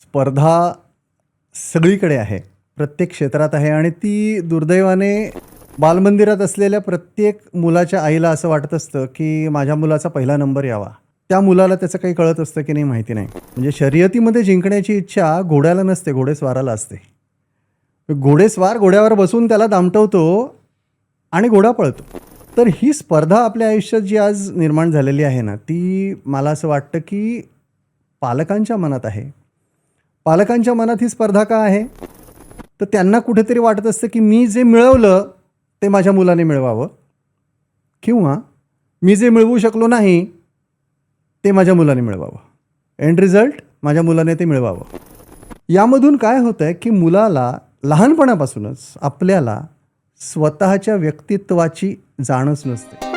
स्पर्धा सगळीकडे आहे, प्रत्येक क्षेत्रात आहे आणि ती दुर्दैवाने बालमंदिरात असलेल्या प्रत्येक मुलाच्या आईला असं वाटत असतं, की माझ्या मुलाचा पहिला नंबर यावा. त्या मुलाला त्याचं काही कळत असतं की नाही माहिती नाही. म्हणजे शर्यतीमध्ये जिंकण्याची इच्छा घोड्याला नसते, घोडेस्वाराला असते. घोडेस्वार घोड्यावर बसून त्याला दामटवतो आणि घोडा पळतो. तर ही स्पर्धा आपल्या आयुष्यात जी आज निर्माण झालेली आहे ना, ती मला असं वाटतं की पालकांच्या मनात आहे. पालकांच्या मनात ही स्पर्धा का आहे? तर त्यांना कुठेतरी वाटत असतं की मी जे मिळवलं ते माझ्या मुलाने मिळवावं किंवा मी जे मिळवू शकलो नाही ते माझ्या मुलाने मिळवावं. एंड रिझल्ट माझ्या मुलाने ते मिळवावं. यामधून काय होतंय की मुलाला लहानपणापासूनच आपल्याला स्वतःच्या व्यक्तित्वाची जाणच नसते.